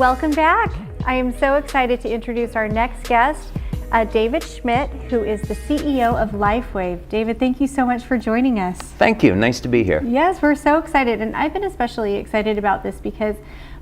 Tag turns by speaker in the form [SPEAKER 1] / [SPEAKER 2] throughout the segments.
[SPEAKER 1] Welcome back. I am so excited to introduce our next guest, David Schmidt, who is the CEO of LifeWave. David, thank you so much for joining us.
[SPEAKER 2] Thank you. Nice to be here.
[SPEAKER 1] Yes, we're so excited. And I've been especially excited about this because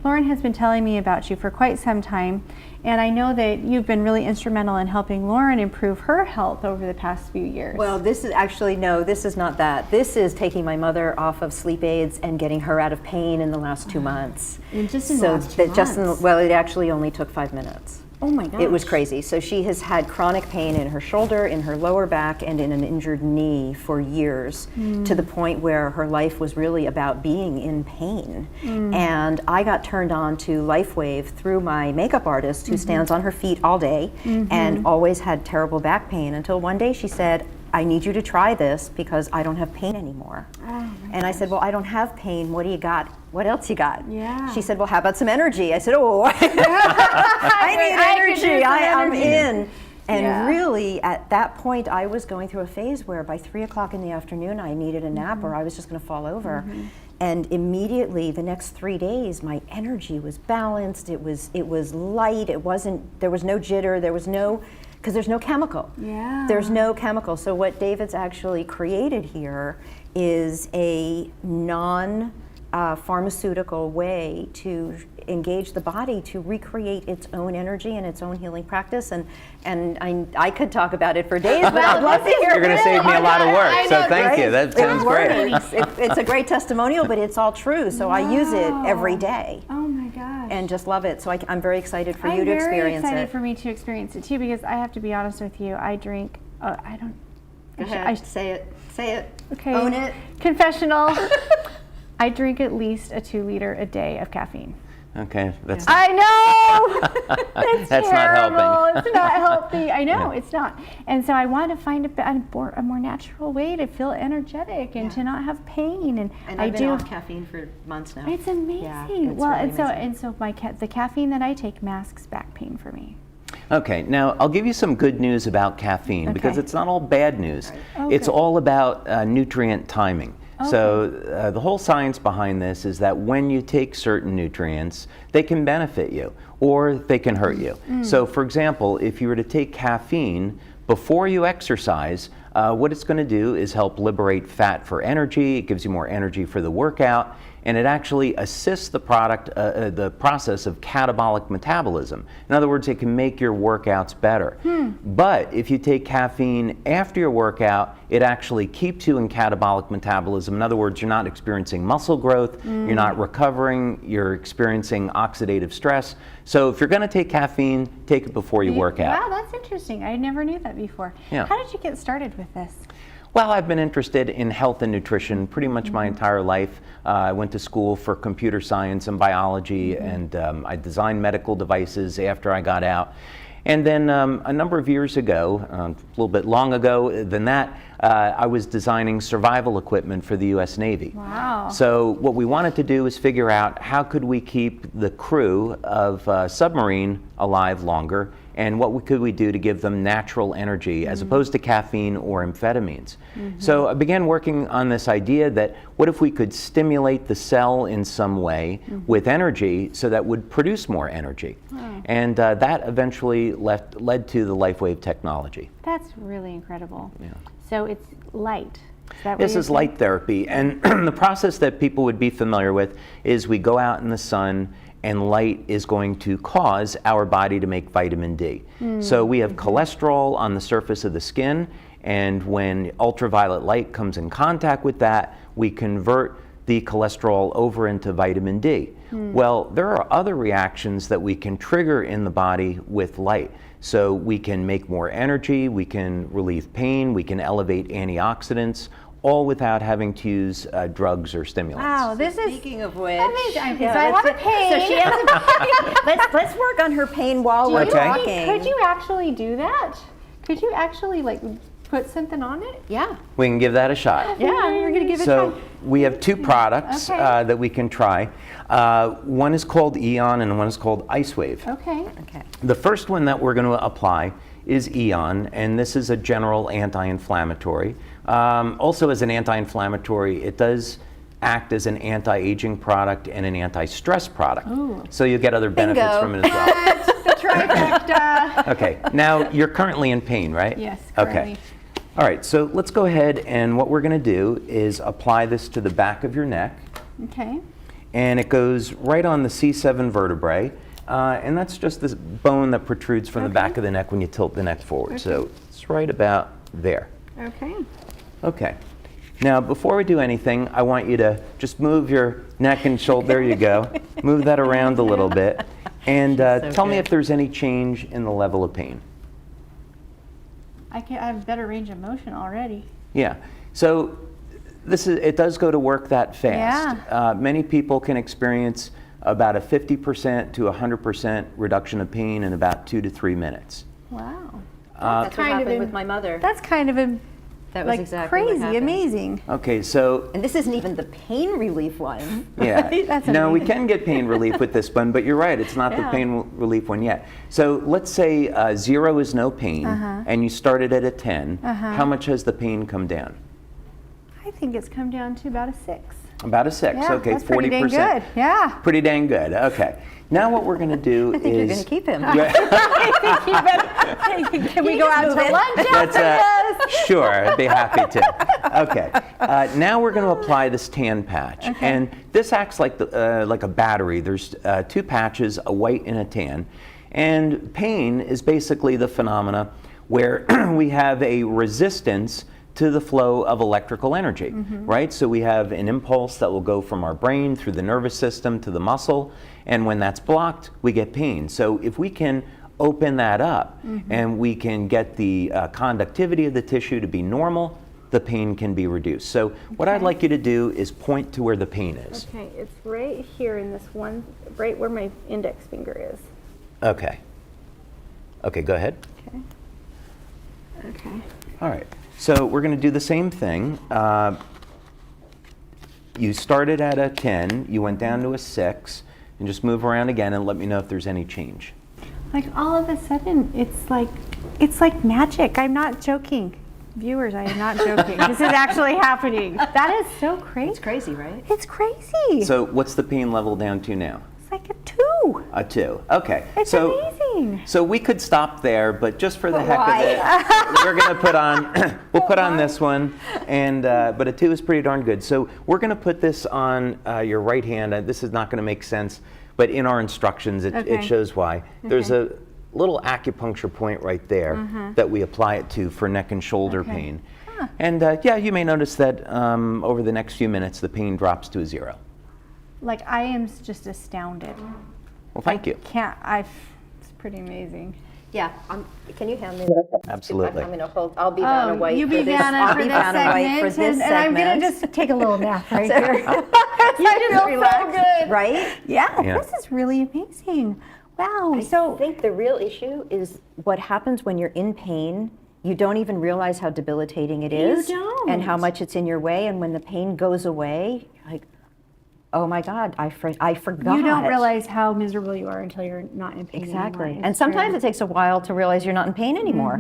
[SPEAKER 1] Lauren has been telling me about you for quite some time. And I know that you've been really instrumental in helping Lauren improve her health over the past few years.
[SPEAKER 3] Well, this is actually, no, this is not that. This is taking my mother off of sleep aids and getting her out of pain in the last 2 months.
[SPEAKER 1] And just in the last 2 months?
[SPEAKER 3] Well, it actually only took 5 minutes.
[SPEAKER 1] Oh my gosh.
[SPEAKER 3] It was crazy. So she has had chronic pain in her shoulder, in her lower back, and in an injured knee for years, to the point where her life was really about being in pain. And I got turned on to LifeWave through my makeup artist who stands on her feet all day and always had terrible back pain until one day she said, I need you to try this because I don't have pain anymore. And I said, well, I don't have pain. What do you got? What else you got?
[SPEAKER 1] Yeah.
[SPEAKER 3] She said, well, how about some energy? I said, oh, I need energy. I'm in. And really, at that point, I was going through a phase where by 3 o'clock in the afternoon, I needed a nap or I was just going to fall over. And immediately, the next 3 days, my energy was balanced. It was light. It wasn't. There was no jitter. There was no. Because there's no chemical.
[SPEAKER 1] Yeah.
[SPEAKER 3] There's no chemical. So what David's actually created here is a non-pharmaceutical way to engage the body to recreate its own energy and its own healing practice. And I could talk about it for days, but I'd love to hear it.
[SPEAKER 2] You're going to save me a lot of work, so thank you. That sounds great.
[SPEAKER 3] It's a great testimonial, but it's all true. So I use it every day.
[SPEAKER 1] Oh my gosh.
[SPEAKER 3] And just love it. So I'm very excited for you to experience it.
[SPEAKER 1] I'm very excited for me to experience it too, because I have to be honest with you. I drink. I don't.
[SPEAKER 3] Go ahead. Say it. Say it.
[SPEAKER 1] Okay.
[SPEAKER 3] Own it.
[SPEAKER 1] Confessional. I drink at least a 2 liter a day of caffeine.
[SPEAKER 2] Okay, that's.
[SPEAKER 1] I know.
[SPEAKER 2] That's
[SPEAKER 1] terrible.
[SPEAKER 2] not helping.
[SPEAKER 1] It's not healthy. I know it's not. And so I want to find a more natural way to feel energetic and to not have pain. And
[SPEAKER 3] I've been off caffeine for months now.
[SPEAKER 1] It's amazing.
[SPEAKER 3] Yeah, it's
[SPEAKER 1] well,
[SPEAKER 3] really
[SPEAKER 1] and
[SPEAKER 3] amazing.
[SPEAKER 1] so the caffeine that I take masks back pain for me.
[SPEAKER 2] Okay, now I'll give you some good news about caffeine because it's not all bad news.
[SPEAKER 1] Oh,
[SPEAKER 2] it's
[SPEAKER 1] good.
[SPEAKER 2] all about nutrient timing. So the whole science behind this is that when you take certain nutrients, they can benefit you or they can hurt you. So for example, if you were to take caffeine before you exercise, what it's going to do is help liberate fat for energy. It gives you more energy for the workout, and it actually assists the process of catabolic metabolism. In other words, it can make your workouts better. But if you take caffeine after your workout, it actually keeps you in catabolic metabolism. In other words, you're not experiencing muscle growth, you're not recovering, you're experiencing oxidative stress. So if you're going to take caffeine, take it before you work out.
[SPEAKER 1] Wow, that's interesting. I never knew that before.
[SPEAKER 2] Yeah.
[SPEAKER 1] How did you get started with this?
[SPEAKER 2] Well, I've been interested in health and nutrition pretty much my entire life. I went to school for computer science and biology, and I designed medical devices after I got out. And then a number of years ago, a little bit long ago than that, I was designing survival equipment for the U.S. Navy.
[SPEAKER 1] Wow.
[SPEAKER 2] So what we wanted to do is figure out how could we keep the crew of a submarine alive longer, and what could we do to give them natural energy as opposed to caffeine or amphetamines. So I began working on this idea that what if we could stimulate the cell in some way with energy so that would produce more energy. And that eventually led to the LifeWave technology.
[SPEAKER 1] That's really incredible. So it's light.
[SPEAKER 2] This is light therapy, and the process that people would be familiar with is we go out in the sun and light is going to cause our body to make vitamin D. So we have cholesterol on the surface of the skin, and when ultraviolet light comes in contact with that, we convert the cholesterol over into vitamin D. Well, there are other reactions that we can trigger in the body with light. So we can make more energy, we can relieve pain, we can elevate antioxidants, all without having to use drugs or stimulants.
[SPEAKER 1] Wow, this is
[SPEAKER 3] Speaking of which,
[SPEAKER 1] amazing. So I have a pain.
[SPEAKER 3] So she has let's work on her pain while we're talking.
[SPEAKER 1] Could you actually do that? Could you actually like put something on it?
[SPEAKER 3] Yeah.
[SPEAKER 2] We can give that a shot.
[SPEAKER 1] Yeah, we're gonna give it a
[SPEAKER 2] So
[SPEAKER 1] try.
[SPEAKER 2] we have two products that we can try. One is called Eon and one is called IceWave.
[SPEAKER 1] Okay.
[SPEAKER 3] Okay.
[SPEAKER 2] The first one that we're going to apply is Eon, and this is a general anti-inflammatory. Also as an anti-inflammatory, it does act as an anti-aging product and an anti-stress product.
[SPEAKER 1] Ooh.
[SPEAKER 2] So you get other benefits
[SPEAKER 3] Bingo.
[SPEAKER 2] from it as well.
[SPEAKER 1] The trifecta.
[SPEAKER 2] Okay, now you're currently in pain, right?
[SPEAKER 1] Yes,
[SPEAKER 2] Okay.
[SPEAKER 1] currently.
[SPEAKER 2] All right, so let's go ahead, and what we're going to do is apply this to the back of your neck,
[SPEAKER 1] Okay.
[SPEAKER 2] and it goes right on the C7 vertebrae, and that's just this bone that protrudes from the back of the neck when you tilt the neck forward. So it's right about there.
[SPEAKER 1] Okay.
[SPEAKER 2] Okay. Now, before we do anything, I want you to just move your neck and shoulder. There you go. Move that around a little bit, and tell me if there's any change in the level of pain.
[SPEAKER 1] I have better range of motion already.
[SPEAKER 2] Yeah. So it does go to work that fast.
[SPEAKER 1] Yeah.
[SPEAKER 2] Many people can experience about a 50% to 100% reduction of pain in about 2 to 3 minutes.
[SPEAKER 1] Wow.
[SPEAKER 3] That's what happened with my mother.
[SPEAKER 1] That's kind of
[SPEAKER 3] That was
[SPEAKER 1] like
[SPEAKER 3] exactly what
[SPEAKER 1] crazy,
[SPEAKER 3] happened.
[SPEAKER 1] amazing.
[SPEAKER 2] Okay, so
[SPEAKER 3] And this isn't even the pain relief one.
[SPEAKER 2] yeah.
[SPEAKER 1] That's
[SPEAKER 2] No, we
[SPEAKER 1] amazing.
[SPEAKER 2] can get pain relief with this one, but you're right, it's not the
[SPEAKER 1] Yeah.
[SPEAKER 2] pain relief one yet. So let's say 0 is no pain, and you started at a 10. How much has the pain come down?
[SPEAKER 1] I think it's come down to about a 6.
[SPEAKER 2] About a 6.
[SPEAKER 1] Yeah,
[SPEAKER 2] Okay,
[SPEAKER 1] that's pretty dang
[SPEAKER 2] 40%.
[SPEAKER 1] good. Yeah.
[SPEAKER 2] Pretty dang good. Okay. Now what we're going to do
[SPEAKER 3] I think you're
[SPEAKER 2] is
[SPEAKER 3] going to keep him.
[SPEAKER 1] Can we go out to
[SPEAKER 3] move it.
[SPEAKER 1] lunch
[SPEAKER 2] That's
[SPEAKER 1] after this?
[SPEAKER 2] sure, I'd be happy to. Okay, now we're going to apply this tan patch, and this acts like like a battery. There's 2 patches, a white and a tan, and pain is basically the phenomena where we have a resistance to the flow of electrical energy, right? So we have an impulse that will go from our brain through the nervous system to the muscle, and when that's blocked, we get pain. So if we can open that up and we can get the conductivity of the tissue to be normal, the pain can be reduced. So what I'd like you to do is point to where the pain is.
[SPEAKER 1] Okay, it's right here in this one, right where my index finger is.
[SPEAKER 2] Okay. Okay, go ahead.
[SPEAKER 1] Okay. Okay.
[SPEAKER 2] All right. So we're going to do the same thing. You started at a 10, you went down to a 6, and just move around again and let me know if there's any change.
[SPEAKER 1] Like all of a sudden, it's like magic. I'm not joking. Viewers, I am not joking. This is actually happening. That is so crazy.
[SPEAKER 3] It's crazy, right?
[SPEAKER 1] It's crazy.
[SPEAKER 2] So what's the pain level down to now?
[SPEAKER 1] It's like a 2.
[SPEAKER 2] A 2. Okay.
[SPEAKER 1] It's
[SPEAKER 2] so,
[SPEAKER 1] amazing.
[SPEAKER 2] So we could stop there, but just for the heck of it, we're going to put on, we'll put on this one, and but a 2 is pretty darn good. So we're going to put this on your right hand. This is not going to make sense, but in our instructions, it shows why. There's a little acupuncture point right there that we apply it to for neck and shoulder pain. And yeah, you may notice that over the next few minutes, the pain drops to a 0.
[SPEAKER 1] Like I am just astounded.
[SPEAKER 2] Well, thank you.
[SPEAKER 1] It's pretty amazing.
[SPEAKER 3] Yeah. Can you hand me that?
[SPEAKER 2] Absolutely.
[SPEAKER 3] I'm going to hold. I'll be Vanna White
[SPEAKER 1] you
[SPEAKER 3] for
[SPEAKER 1] be
[SPEAKER 3] this.
[SPEAKER 1] Vanna
[SPEAKER 3] I'll
[SPEAKER 1] for
[SPEAKER 3] be
[SPEAKER 1] this
[SPEAKER 3] Vanna White for
[SPEAKER 1] segment,
[SPEAKER 3] this
[SPEAKER 1] and I'm
[SPEAKER 3] segment.
[SPEAKER 1] gonna just take a little nap right here.
[SPEAKER 3] You just relax,
[SPEAKER 1] good.
[SPEAKER 3] right?
[SPEAKER 1] Yeah,
[SPEAKER 2] Yeah.
[SPEAKER 1] this is really amazing. Wow.
[SPEAKER 3] I think the real issue is what happens when you're in pain. You don't even realize how debilitating it is,
[SPEAKER 1] don't.
[SPEAKER 3] and how much it's in your way. And when the pain goes away, like, oh my God, I forgot.
[SPEAKER 1] you don't realize how miserable you are until you're not in pain
[SPEAKER 3] Exactly.
[SPEAKER 1] anymore.
[SPEAKER 3] And
[SPEAKER 1] It's
[SPEAKER 3] sometimes
[SPEAKER 1] true.
[SPEAKER 3] it takes a while to realize you're not in pain anymore.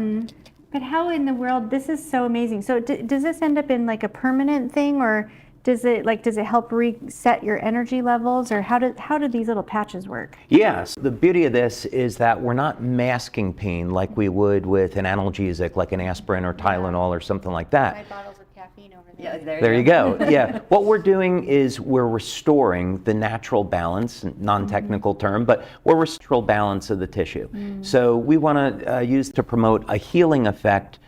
[SPEAKER 1] But how in the world? This is so amazing. So does this end up in like a permanent thing, or does it help reset your energy levels, or how do these little patches work?
[SPEAKER 2] Yes, the beauty of this is that we're not masking pain like we would with an analgesic, like an aspirin or Tylenol or something like that.
[SPEAKER 1] Bottles of caffeine over there.
[SPEAKER 3] Yeah,
[SPEAKER 2] There you go. Yeah. What we're doing is we're restoring the natural balance, non-technical term, but we're restoring balance of the tissue. So we want to use to promote a healing effect,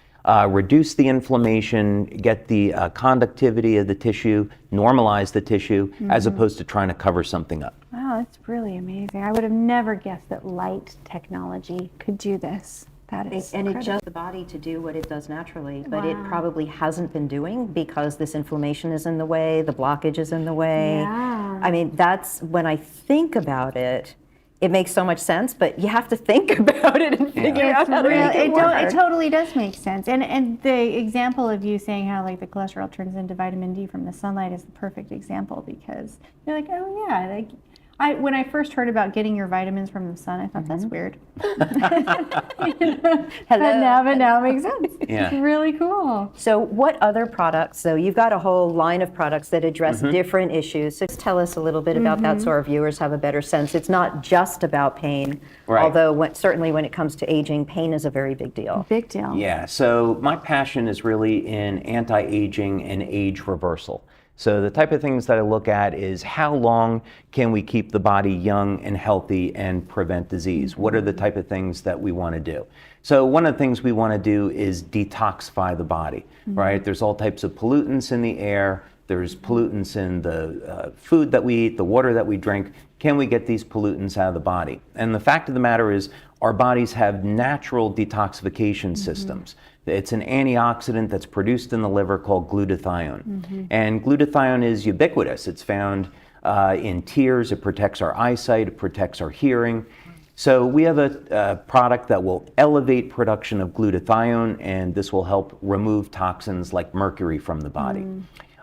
[SPEAKER 2] reduce the inflammation, get the conductivity of the tissue, normalize the tissue, as opposed to trying to cover something up.
[SPEAKER 1] Wow, that's really amazing. I would have never guessed that light technology could do this. That is
[SPEAKER 3] And it
[SPEAKER 1] incredible.
[SPEAKER 3] just the body to do what it does naturally, but it probably hasn't been doing because this inflammation is in the way, the blockage is in the way.
[SPEAKER 1] Yeah.
[SPEAKER 3] I mean, that's when I think about it. It makes so much sense, but you have to think about it and figure out how to make it work.
[SPEAKER 1] It totally does make sense. And the example of you saying how like the cholesterol turns into vitamin D from the sunlight is the perfect example, because you're like, oh yeah, like When I first heard about getting your vitamins from the sun, I thought that's weird. But now it makes sense.
[SPEAKER 2] Yeah.
[SPEAKER 1] It's really cool.
[SPEAKER 3] So what other products, so you've got a whole line of products that address different issues. So tell us a little bit about that so our viewers have a better sense. It's not just about pain,
[SPEAKER 2] Right.
[SPEAKER 3] although certainly when it comes to aging, pain is a very big deal.
[SPEAKER 1] Big deal.
[SPEAKER 2] Yeah, so my passion is really in anti-aging and age reversal. So the type of things that I look at is how long can we keep the body young and healthy and prevent disease? What are the type of things that we want to do? So one of the things we want to do is detoxify the body, right? There's all types of pollutants in the air. There's pollutants in the food that we eat, the water that we drink. Can we get these pollutants out of the body? And the fact of the matter is our bodies have natural detoxification systems. It's an antioxidant that's produced in the liver called glutathione. And glutathione is ubiquitous. It's found in tears. It protects our eyesight. It protects our hearing. So we have a product that will elevate production of glutathione, and this will help remove toxins like mercury from the body.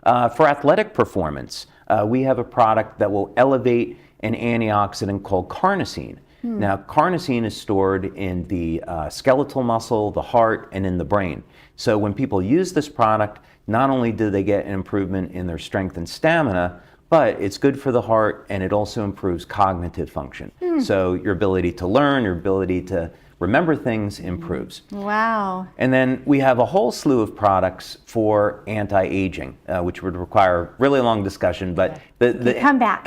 [SPEAKER 2] For athletic performance, we have a product that will elevate an antioxidant called carnosine. Now, carnosine is stored in the skeletal muscle, the heart, and in the brain. So when people use this product, not only do they get an improvement in their strength and stamina, but it's good for the heart, and it also improves cognitive function. So your ability to learn, your ability to remember things improves.
[SPEAKER 1] Wow.
[SPEAKER 2] And then we have a whole slew of products for anti-aging, which would require a really long discussion, but
[SPEAKER 1] Come back.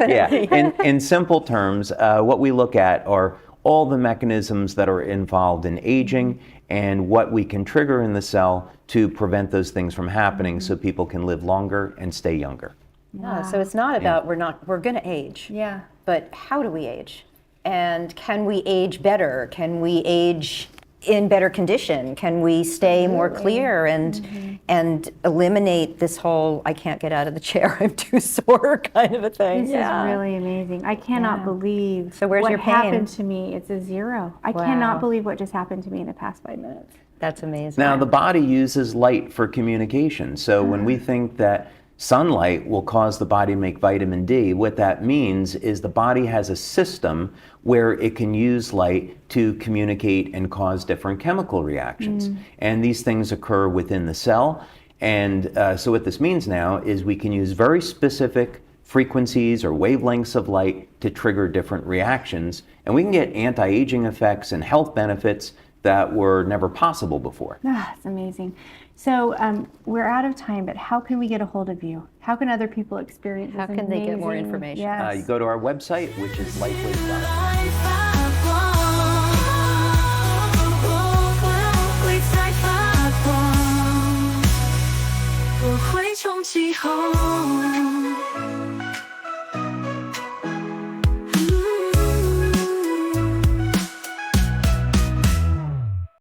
[SPEAKER 2] yeah, in simple terms, what we look at are all the mechanisms that are involved in aging and what we can trigger in the cell to prevent those things from happening so people can live longer and stay younger.
[SPEAKER 3] Yeah, so it's not about we're going to age.
[SPEAKER 1] Yeah.
[SPEAKER 3] But how do we age? And can we age better? Can we age in better condition? Can we stay more clear and eliminate this whole I can't get out of the chair, I'm too sore kind of a thing?
[SPEAKER 1] This is really amazing. I cannot believe
[SPEAKER 3] So where's
[SPEAKER 1] what
[SPEAKER 3] your pain?
[SPEAKER 1] happened to me. It's a zero. I
[SPEAKER 3] Wow.
[SPEAKER 1] cannot believe what just happened to me in the past 5 minutes.
[SPEAKER 3] That's amazing.
[SPEAKER 2] Now, the body uses light for communication. So when we think that sunlight will cause the body to make vitamin D, what that means is the body has a system where it can use light to communicate and cause different chemical reactions. And these things occur within the cell. And so what this means now is we can use very specific frequencies or wavelengths of light to trigger different reactions. And we can get anti-aging effects and health benefits that were never possible before.
[SPEAKER 1] That's amazing. So we're out of time, but how can we get a hold of you? How can other people experience this?
[SPEAKER 3] How can they get more
[SPEAKER 1] amazing-
[SPEAKER 3] information?
[SPEAKER 1] Yes.
[SPEAKER 2] You go to our website, which is LifeWave.com.
[SPEAKER 4] 我会冲击后